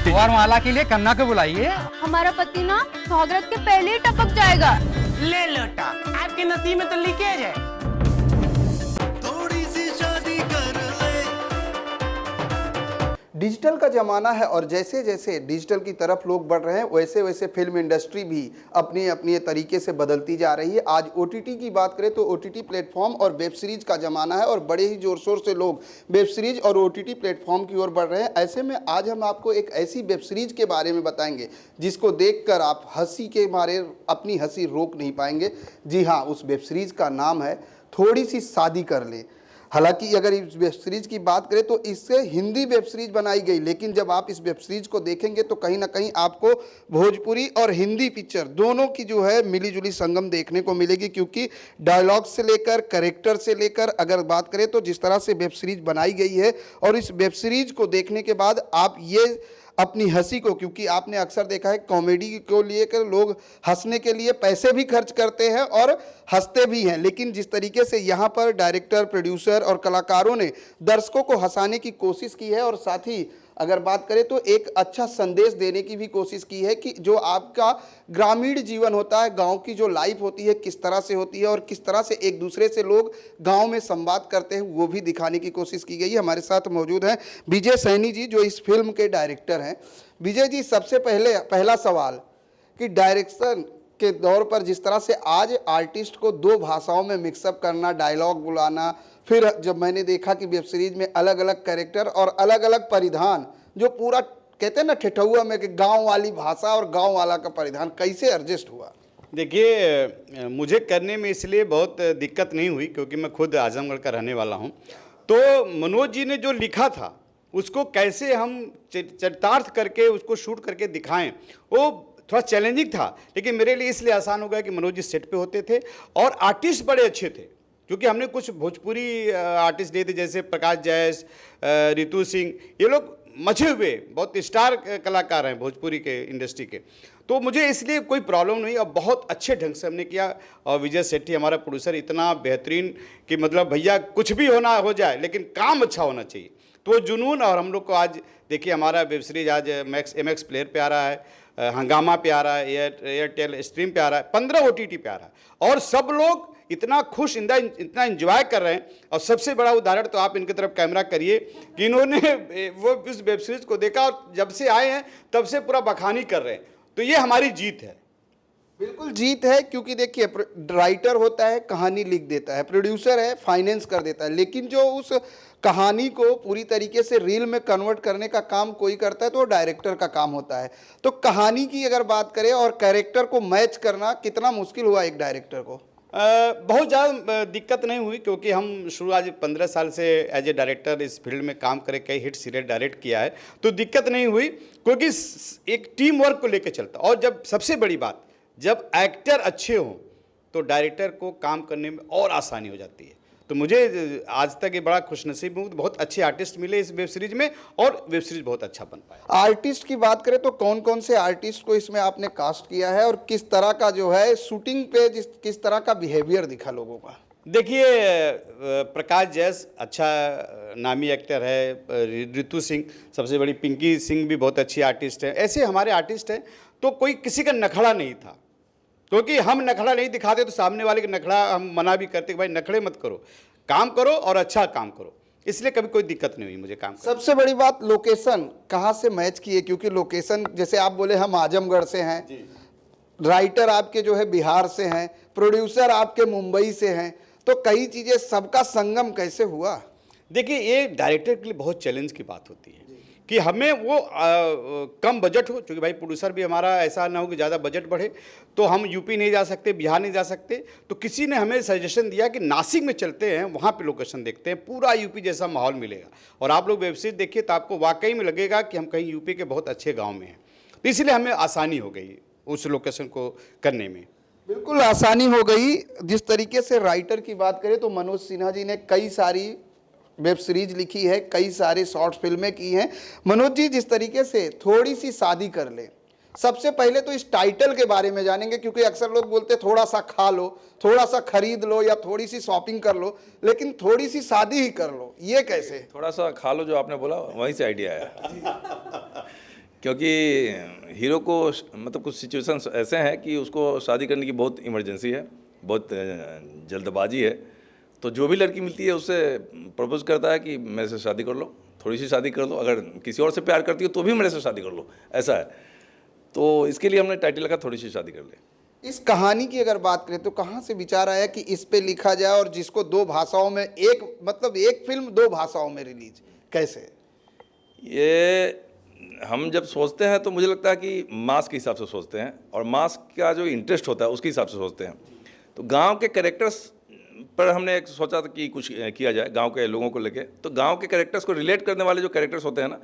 वरमाला के लिए कन्ना को बुलाइए। हमारा पति ना सौगरत के पहले ही टपक जाएगा। ले लोटा, आपके नसीब में तो लीकेज है। थोड़ी सी शादी कर ले। डिजिटल का ज़माना है और जैसे जैसे डिजिटल की तरफ लोग बढ़ रहे हैं वैसे वैसे फिल्म इंडस्ट्री भी अपने अपने तरीके से बदलती जा रही है। आज ओटीटी की बात करें तो ओटीटी प्लेटफॉर्म और वेब सीरीज़ का ज़माना है और बड़े ही ज़ोर शोर से लोग वेब सीरीज़ और ओटीटी प्लेटफॉर्म की ओर बढ़ रहे हैं। ऐसे में आज हम आपको एक ऐसी वेब सीरीज़ के बारे में बताएंगे जिसको देखकर आप हंसी के मारे अपनी हंसी रोक नहीं पाएंगे। जी हाँ, उस वेब सीरीज़ का नाम है थोड़ी सी शादी कर ले। हालांकि अगर इस वेब सीरीज़ की बात करें तो इससे हिंदी वेब सीरीज़ बनाई गई, लेकिन जब आप इस वेब सीरीज़ को देखेंगे तो कहीं ना कहीं आपको भोजपुरी और हिंदी पिक्चर दोनों की जो है मिली जुली संगम देखने को मिलेगी, क्योंकि डायलॉग से लेकर कैरेक्टर से लेकर अगर बात करें तो जिस तरह से वेब सीरीज़ बनाई गई है और इस वेब सीरीज़ को देखने के बाद आप ये अपनी हंसी को, क्योंकि आपने अक्सर देखा है कॉमेडी को लेकर लोग हंसने के लिए पैसे भी खर्च करते हैं और हंसते भी हैं, लेकिन जिस तरीके से यहाँ पर डायरेक्टर, प्रोड्यूसर और कलाकारों ने दर्शकों को हंसाने की कोशिश की है और साथ ही अगर बात करें तो एक अच्छा संदेश देने की भी कोशिश की है कि जो आपका ग्रामीण जीवन होता है, गांव की जो लाइफ होती है किस तरह से होती है और किस तरह से एक दूसरे से लोग गांव में संवाद करते हैं, वो भी दिखाने की कोशिश की गई है। हमारे साथ मौजूद हैं विजय सैनी जी जो इस फिल्म के डायरेक्टर हैं। विजय जी, सबसे पहला सवाल कि डायरेक्शन के दौर पर जिस तरह से आज आर्टिस्ट को दो भाषाओं में मिक्सअप करना, डायलॉग बुलाना, फिर जब मैंने देखा कि वेब सीरीज में अलग अलग कैरेक्टर और अलग अलग परिधान, जो पूरा कहते हैं ना ठेठुआ में कि गांव वाली भाषा और गांव वाला का परिधान, कैसे एडजस्ट हुआ? देखिए, मुझे करने में इसलिए बहुत दिक्कत नहीं हुई क्योंकि मैं खुद आजमगढ़ का रहने वाला हूं। तो मनोज जी ने जो लिखा था उसको कैसे हम चरितार्थ करके उसको शूट करके दिखाएं, वो थोड़ा चैलेंजिंग था, लेकिन मेरे लिए इसलिए आसान हो गया कि मनोज जी सेट पे होते थे और आर्टिस्ट बड़े अच्छे थे, क्योंकि हमने कुछ भोजपुरी आर्टिस्ट लिए थे जैसे प्रकाश जैस, रितु सिंह, ये लोग मचे हुए बहुत स्टार कलाकार हैं भोजपुरी के इंडस्ट्री के। तो मुझे इसलिए कोई प्रॉब्लम नहीं और बहुत अच्छे ढंग से हमने किया। और विजय सेट्टी हमारा प्रोड्यूसर इतना बेहतरीन कि मतलब भैया कुछ भी होना हो जाए लेकिन काम अच्छा होना चाहिए, तो वो जुनून। और हम लोग को आज देखिए हमारा वेब सीरीज आज MX प्लेयर पे आ रहा है, हंगामा पे आ रहा है, एयरटेल स्ट्रीम पे आ रहा है, 15 OTT पे आ रहा है और सब लोग इतना खुश इतना एंजॉय कर रहे हैं। और सबसे बड़ा उदाहरण तो आप इनकी तरफ कैमरा करिए कि इन्होंने वो इस वेब सीरीज को देखा और जब से आए हैं तब से पूरा बखानी कर रहे हैं, तो ये हमारी जीत है। बिल्कुल जीत है, क्योंकि देखिए राइटर होता है कहानी लिख देता है, प्रोड्यूसर है फाइनेंस कर देता है, लेकिन जो उस कहानी को पूरी तरीके से रील में कन्वर्ट करने का काम कोई करता है तो वो डायरेक्टर का काम होता है। तो कहानी की अगर बात करें और कैरेक्टर को मैच करना कितना मुश्किल हुआ एक डायरेक्टर को? बहुत ज़्यादा दिक्कत नहीं हुई, क्योंकि हम शुरू आज 15 साल से एज ए डायरेक्टर इस फील्ड में काम करे, कई हिट सीरियल डायरेक्ट किया है, तो दिक्कत नहीं हुई क्योंकि एक टीम वर्क को लेकर चलता। और जब सबसे बड़ी बात, जब एक्टर अच्छे हों तो डायरेक्टर को काम करने में और आसानी हो जाती है। तो मुझे आज तक ये बड़ा खुशनसीब हूँ, बहुत अच्छे आर्टिस्ट मिले इस वेब सीरीज में और वेब सीरीज बहुत अच्छा बन पाया। आर्टिस्ट की बात करें तो कौन कौन से आर्टिस्ट को इसमें आपने कास्ट किया है और किस तरह का जो है शूटिंग पे किस तरह का बिहेवियर दिखा लोगों का? देखिए, प्रकाश जैस अच्छा नामी एक्टर है, रितु सिंह सबसे बड़ी, पिंकी सिंह भी बहुत अच्छी आर्टिस्ट है। ऐसे हमारे आर्टिस्ट हैं, तो कोई किसी का नखड़ा नहीं था, क्योंकि हम नखड़ा नहीं दिखाते तो सामने वाले का नखड़ा हम मना भी करते कि भाई नखड़े मत करो, काम करो और अच्छा काम करो, इसलिए कभी कोई दिक्कत नहीं हुई मुझे काम करने। सबसे बड़ी बात लोकेशन कहाँ से मैच किए, क्योंकि लोकेशन जैसे आप बोले हम आजमगढ़ से हैं, राइटर आपके जो है बिहार से हैं, प्रोड्यूसर आपके मुंबई से हैं, तो कई चीज़ें सबका संगम कैसे हुआ? देखिए, ये डायरेक्टर के लिए बहुत चैलेंज की बात होती है कि हमें वो कम बजट हो, क्योंकि भाई प्रोड्यूसर भी हमारा ऐसा ना हो कि ज़्यादा बजट बढ़े, तो हम यूपी नहीं जा सकते, बिहार नहीं जा सकते, तो किसी ने हमें सजेशन दिया कि नासिक में चलते हैं, वहाँ पे लोकेशन देखते हैं, पूरा यूपी जैसा माहौल मिलेगा। और आप लोग वेब सीरीज देखिए तो आपको वाकई में लगेगा कि हम कहीं यूपी के बहुत अच्छे गाँव में हैं, तो इसलिए हमें आसानी हो गई उस लोकेशन को करने में। बिल्कुल आसानी हो गई। जिस तरीके से राइटर की बात करें तो मनोज सिन्हा जी ने कई सारी वेब सीरीज लिखी है, कई सारी शॉर्ट फिल्में की हैं। मनोज जी, जिस तरीके से थोड़ी सी शादी कर ले, सबसे पहले तो इस टाइटल के बारे में जानेंगे, क्योंकि अक्सर लोग बोलते थोड़ा सा खा लो, थोड़ा सा खरीद लो या थोड़ी सी शॉपिंग कर लो, लेकिन थोड़ी सी शादी ही कर लो, ये कैसे? थोड़ा सा खा लो जो आपने बोला वहीं से आइडिया आया। क्योंकि हीरो को मतलब कुछ सिचुएशन ऐसे हैं कि उसको शादी करने की बहुत इमरजेंसी है, बहुत जल्दबाजी है। तो जो भी लड़की मिलती है उससे प्रपोज करता है कि मेरे से शादी कर लो, थोड़ी सी शादी कर लो, अगर किसी और से प्यार करती हो तो भी मेरे से शादी कर लो, ऐसा है। तो इसके लिए हमने टाइटल रखा थोड़ी सी शादी कर ले। इस कहानी की अगर बात करें तो कहाँ से विचार आया कि इस पे लिखा जाए और जिसको 2 भाषाओं में एक फिल्म 2 भाषाओं में रिलीज, कैसे? ये हम जब सोचते हैं तो मुझे लगता है कि मास के हिसाब से सोचते हैं और मास का जो इंटरेस्ट होता है उसके हिसाब से सोचते हैं। तो गांव के कैरेक्टर्स पर हमने एक सोचा था कि कुछ किया जाए गांव के लोगों को लेके। तो गांव के कैरेक्टर्स को रिलेट करने वाले जो कैरेक्टर्स होते हैं ना,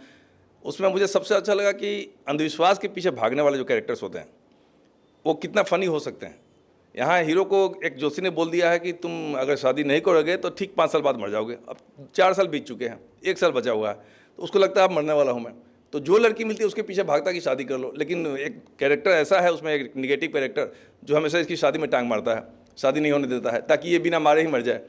उसमें मुझे सबसे अच्छा लगा कि अंधविश्वास के पीछे भागने वाले जो कैरेक्टर्स होते हैं वो कितना फ़नी हो सकते हैं। यहाँ हीरो को एक जोशी ने बोल दिया है कि तुम अगर शादी नहीं करोगे तो ठीक 5 साल बाद मर जाओगे। अब 4 साल बीत चुके हैं, 1 साल बचा हुआ है, तो उसको लगता है अब मरने वाला हूँ मैं। तो जो लड़की मिलती है उसके पीछे भागता कि शादी कर लो। लेकिन एक कैरेक्टर ऐसा है उसमें, एक निगेटिव कैरेक्टर जो हमेशा इसकी शादी में टांग मारता है, शादी नहीं होने देता है ताकि ये बिना मारे ही मर जाए।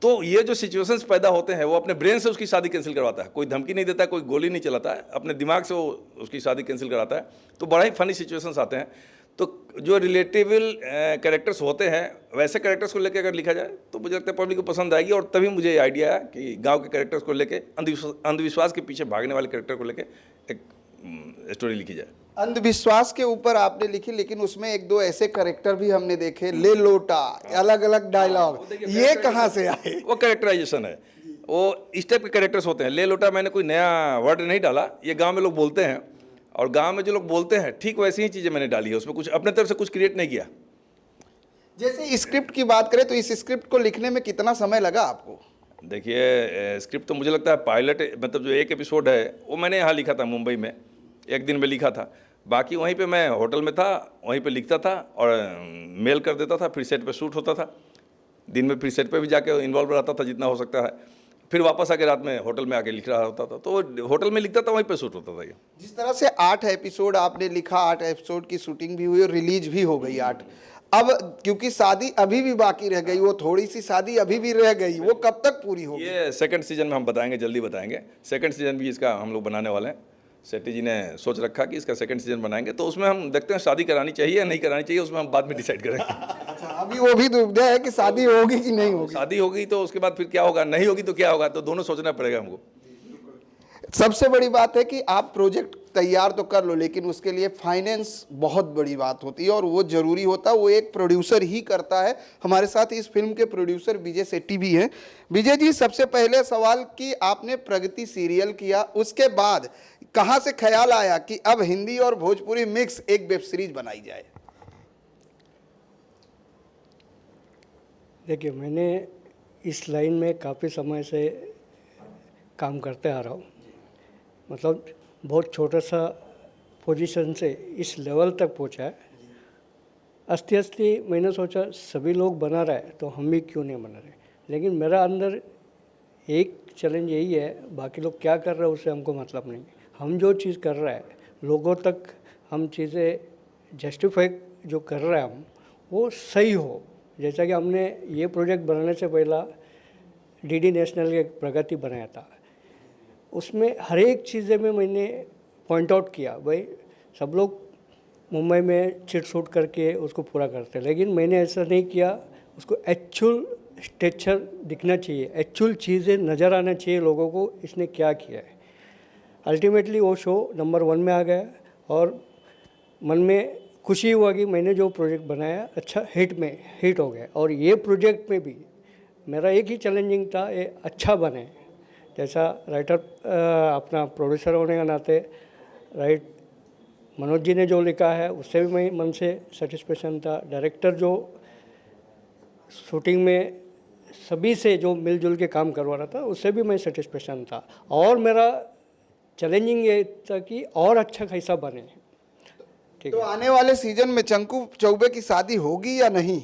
तो ये जो सिचुएशंस पैदा होते हैं वो अपने ब्रेन से उसकी शादी कैंसिल करवाता है। कोई धमकी नहीं देता है, कोई गोली नहीं चलाता है, अपने दिमाग से वो उसकी शादी कैंसिल कराता है। तो बड़ा ही फनी सिचुएशंस आते हैं। तो जो रिलेटेबल कैरेक्टर्स होते हैं वैसे कैरेक्टर्स को लेकर अगर लिखा जाए तो मुझे लगता है पब्लिक को पसंद आएगी। और तभी मुझे आइडिया है कि गांव के कैरेक्टर्स को लेके अंधविश्वास के पीछे भागने वाले कैरेक्टर को लेके एक स्टोरी लिखी जाए। अंधविश्वास के ऊपर आपने लिखी, लेकिन उसमें 1-2 ऐसे कैरेक्टर भी हमने देखे, ले लोटा, अलग अलग डायलॉग, ये कहाँ से आए? वो कैरेक्टराइजेशन है, वो इस टाइप के कैरेक्टर्स होते हैं। ले लोटा मैंने कोई नया वर्ड नहीं डाला, ये गांव में लोग बोलते हैं और गांव में जो लोग बोलते हैं ठीक वैसी ही चीज़ें मैंने डाली है। उसमें कुछ अपने तरफ से कुछ क्रिएट नहीं किया। जैसे स्क्रिप्ट की बात करें तो इस स्क्रिप्ट को लिखने में कितना समय लगा आपको? देखिए स्क्रिप्ट तो मुझे लगता है पायलट मतलब जो एक एपिसोड है वो मैंने यहाँ लिखा था, मुंबई में 1 दिन में लिखा था। बाकी वहीं पे मैं होटल में था, वहीं पे लिखता था और मेल कर देता था, फिर सेट पे शूट होता था। दिन में फिर सेट पे भी जाके इन्वॉल्व रहता था जितना हो सकता है, फिर वापस आके रात में होटल में आके लिख रहा होता था। तो होटल में लिखता था, वहीं पे शूट होता था। ये जिस तरह से 8 एपिसोड आपने लिखा, 8 एपिसोड की शूटिंग भी हुई और रिलीज भी हो गई 8। अब क्योंकि शादी अभी भी बाकी रह गई, वो थोड़ी सी शादी अभी भी रह गई, वो कब तक पूरी होगी? ये सेकंड सीजन में हम बताएंगे, जल्दी बताएंगे। सेकंड सीजन भी इसका हम लोग बनाने वाले हैं। सेट्टी जी ने सोच रखा कि इसका सेकंड सीजन बनाएंगे, तो उसमें हम देखते हैं शादी करानी चाहिए या नहीं करानी चाहिए, उसमें हम बाद में डिसाइड करेंगे। अच्छा, अभी वो भी दुविधा है कि शादी होगी कि नहीं होगी। शादी होगी तो उसके बाद फिर क्या होगा, नहीं होगी तो क्या होगा, तो दोनों सोचना पड़ेगा हमको। सबसे बड़ी बात है कि आप प्रोजेक्ट तैयार तो कर लो, लेकिन उसके लिए फाइनेंस बहुत बड़ी बात होती है और वो जरूरी होता है, वो एक प्रोड्यूसर ही करता है। हमारे साथ इस फिल्म के प्रोड्यूसर विजय सेट्टी भी हैं। विजय जी, सबसे पहले सवाल कि आपने प्रगति सीरियल किया, उसके बाद कहाँ से ख्याल आया कि अब हिंदी और भोजपुरी मिक्स एक वेब सीरीज बनाई जाए? देखिए, मैंने इस लाइन में काफ़ी समय से काम करते आ रहा हूँ। मतलब बहुत छोटा सा पोजीशन से इस लेवल तक पहुँचा है। अस्ती मैंने सोचा सभी लोग बना रहे हैं तो हम भी क्यों नहीं बना रहे। लेकिन मेरा अंदर एक चैलेंज यही है, बाकी लोग क्या कर रहे हैं उससे हमको मतलब नहीं। हम जो चीज़ कर रहे हैं लोगों तक हम चीज़ें जस्टिफाई जो कर रहे हैं हम, वो सही हो। जैसा कि हमने ये प्रोजेक्ट बनाने से पहला डीडी नेशनल के प्रगति बनाया था, उसमें हर एक चीज़ें में मैंने पॉइंट आउट किया, भाई सब लोग मुंबई में चिट शूट करके उसको पूरा करते हैं, लेकिन मैंने ऐसा नहीं किया। उसको एक्चुअल स्ट्रक्चर दिखना चाहिए, एक्चुअल चीज़ें नज़र आना चाहिए लोगों को इसने क्या किया है। अल्टीमेटली वो शो नंबर 1 में आ गया और मन में खुशी हुआ कि मैंने जो प्रोजेक्ट बनाया अच्छा हिट हो गया। और ये प्रोजेक्ट में भी मेरा एक ही चैलेंजिंग था, ये अच्छा बने। जैसा राइटर अपना प्रोड्यूसर होने का नाते राइट मनोज जी ने जो लिखा है उससे भी मैं मन से सेटिस्फेक्शन था। डायरेक्टर जो शूटिंग में सभी से जो मिलजुल के काम करवा रहा था उससे भी मैं सेटिस्फेक्शन था। और मेरा चैलेंजिंग ये था कि और अच्छा कैसा बने। ठीक तो है, आने वाले सीजन में चंकू चौबे की शादी होगी या नहीं?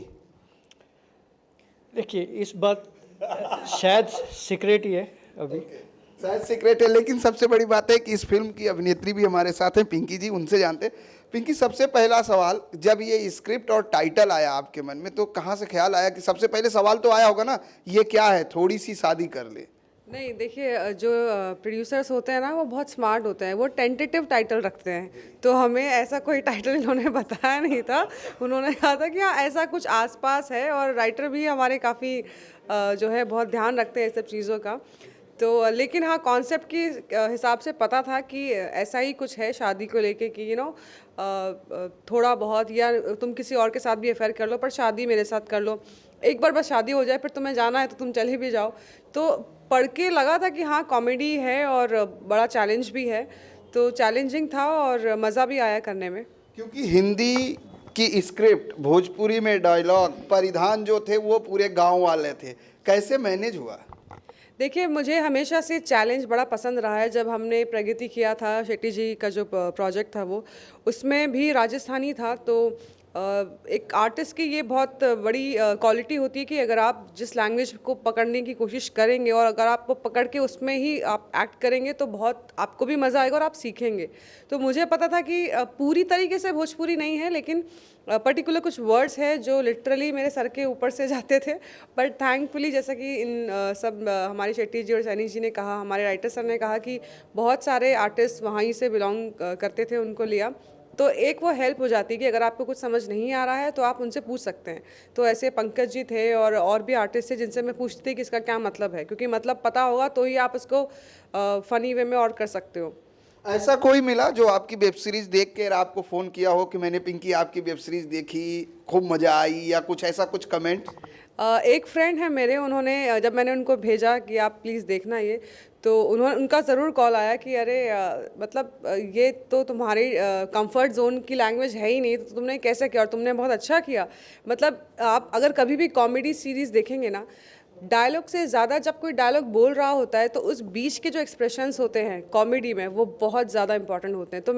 देखिए इस बात शायद सीक्रेट ही है अभी, शायद सीक्रेट है, लेकिन सबसे बड़ी बात है कि इस फिल्म की अभिनेत्री भी हमारे साथ हैं, पिंकी जी, उनसे जानते हैं। पिंकी, सबसे पहला सवाल, जब ये स्क्रिप्ट और टाइटल आया आपके मन में तो कहाँ से ख्याल आया कि सबसे पहले सवाल तो आया होगा ना, ये क्या है, थोड़ी सी शादी कर ले? नहीं देखिए, जो प्रोड्यूसर्स होते हैं ना वो बहुत स्मार्ट होते हैं, वो टेंटेटिव टाइटल रखते हैं। तो हमें ऐसा कोई टाइटल इन्होंने बताया नहीं था। उन्होंने कहा था कि हाँ ऐसा कुछ आसपास है, और राइटर भी हमारे काफ़ी जो है बहुत ध्यान रखते हैं इस सब चीज़ों का। तो लेकिन हाँ, कॉन्सेप्ट के हिसाब से पता था कि ऐसा ही कुछ है शादी को लेके कि थोड़ा बहुत, या तुम किसी और के साथ भी अफेयर कर लो पर शादी मेरे साथ कर लो, एक बार बस शादी हो जाए, फिर तुम्हें जाना है तो तुम चले भी जाओ। तो पढ़ के लगा था कि हाँ कॉमेडी है और बड़ा चैलेंज भी है, तो चैलेंजिंग था और मज़ा भी आया करने में। क्योंकि हिंदी की स्क्रिप्ट, भोजपुरी में डायलॉग, परिधान जो थे वो पूरे गांव वाले थे, कैसे मैनेज हुआ? देखिए, मुझे हमेशा से चैलेंज बड़ा पसंद रहा है। जब हमने प्रगति किया था, शेट्टी जी का जो प्रोजेक्ट था वो, उसमें भी राजस्थानी था। तो एक आर्टिस्ट की ये बहुत बड़ी क्वालिटी होती है कि अगर आप जिस लैंग्वेज को पकड़ने की कोशिश करेंगे और अगर आप वो पकड़ के उसमें ही आप एक्ट करेंगे तो बहुत आपको भी मज़ा आएगा और आप सीखेंगे। तो मुझे पता था कि पूरी तरीके से भोजपुरी नहीं है, लेकिन पर्टिकुलर कुछ वर्ड्स हैं जो लिटरली मेरे सर के ऊपर से जाते थे। बट थैंकफुली, जैसा कि इन सब हमारी शेट्टी जी और सैनी जी ने कहा, हमारे राइटर सर ने कहा कि बहुत सारे आर्टिस्ट वहीं से बिलोंग करते थे, उनको लिया। तो एक वो हेल्प हो जाती है कि अगर आपको कुछ समझ नहीं आ रहा है तो आप उनसे पूछ सकते हैं। तो ऐसे पंकज जी थे और भी आर्टिस्ट थे जिनसे मैं पूछती थी कि इसका क्या मतलब है, क्योंकि मतलब पता होगा तो ही आप इसको फ़नी वे में और कर सकते हो। ऐसा कोई मिला जो आपकी वेब सीरीज देख कर आपको फ़ोन किया हो कि मैंने पिंकी आपकी वेब सीरीज देखी, खूब मज़ा आई, या कुछ ऐसा कुछ कमेंट? एक फ्रेंड है मेरे, उन्होंने जब मैंने उनको भेजा कि आप प्लीज़ देखना ये, तो उनका ज़रूर कॉल आया कि अरे मतलब ये तो तुम्हारी कंफर्ट जोन की लैंग्वेज है ही नहीं, तो तुमने कैसे किया, और तुमने बहुत अच्छा किया। मतलब आप अगर कभी भी कॉमेडी सीरीज़ देखेंगे ना, डायलॉग से ज़्यादा जब कोई डायलॉग बोल रहा होता है तो उस बीच के जो एक्सप्रेशंस होते हैं कॉमेडी में वो बहुत ज़्यादा इंपॉर्टेंट होते हैं। तो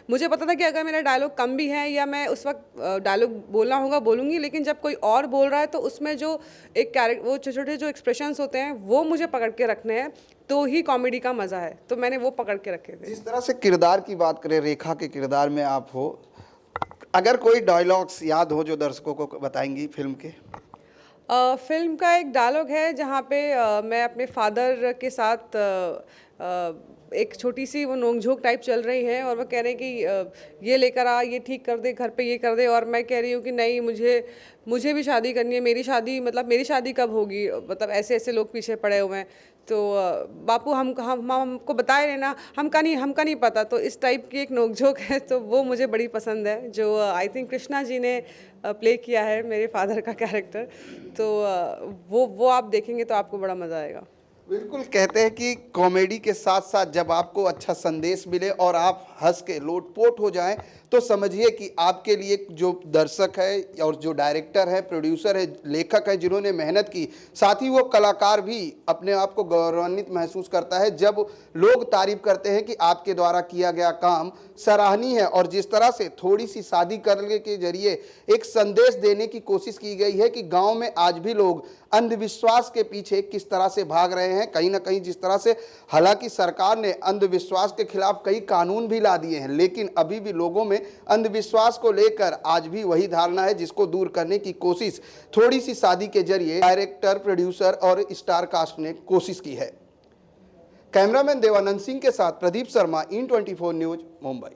मुझे पता था कि अगर मेरा डायलॉग कम भी है या मैं उस वक्त डायलॉग बोलना होगा बोलूँगी, लेकिन जब कोई और बोल रहा है तो उसमें जो एक कैरेक्टर, वो छोटे छोटे जो एक्सप्रेशंस होते हैं वो मुझे पकड़ के रखने हैं, तो ही कॉमेडी का मज़ा है। तो मैंने वो पकड़ के रखे थे। जिस तरह से किरदार की बात करें, रेखा के किरदार में आप हो, अगर कोई डायलॉग्स याद हो जो दर्शकों को बताएंगी फिल्म के? फिल्म का एक डायलॉग है जहाँ पे मैं अपने फादर के साथ एक छोटी सी वो नोकझोंक टाइप चल रही है, और वो कह रहे हैं कि ये लेकर आ, ये ठीक कर दे, घर पे ये कर दे, और मैं कह रही हूँ कि नहीं, मुझे भी शादी करनी है, मेरी शादी कब होगी, मतलब ऐसे ऐसे लोग पीछे पड़े हुए हैं। तो बापू हमको बताए रहे ना, हमका नहीं पता। तो इस टाइप की एक नोकझोंक है, तो वो मुझे बड़ी पसंद है, जो आई थिंक कृष्णा जी ने प्ले किया है मेरे फादर का कैरेक्टर। तो वो आप देखेंगे तो आपको बड़ा मज़ा आएगा। बिल्कुल, कहते हैं कि कॉमेडी के साथ साथ जब आपको अच्छा संदेश मिले और आप हंस के लोटपोट हो जाएं, तो समझिए कि आपके लिए जो दर्शक है और जो डायरेक्टर है, प्रोड्यूसर है, लेखक है, जिन्होंने मेहनत की, साथ ही वो कलाकार भी अपने आप को गौरवान्वित महसूस करता है जब लोग तारीफ करते हैं कि आपके द्वारा किया गया काम सराहनीय है। और जिस तरह से थोड़ी सी शादी करने के जरिए एक संदेश देने की कोशिश की गई है कि गांव में आज भी लोग अंधविश्वास के पीछे किस तरह से भाग रहे हैं, कहीं ना कहीं जिस तरह से, हालांकि सरकार ने अंधविश्वास के खिलाफ कई कानून भी ला दिए हैं, लेकिन अभी भी लोगों में अंधविश्वास को लेकर आज भी वही धारणा है, जिसको दूर करने की कोशिश थोड़ी सी शादी के जरिए डायरेक्टर, प्रोड्यूसर और स्टार कास्ट ने कोशिश की है। कैमरामैन देवानंद सिंह के साथ प्रदीप शर्मा, IN24 न्यूज, मुंबई।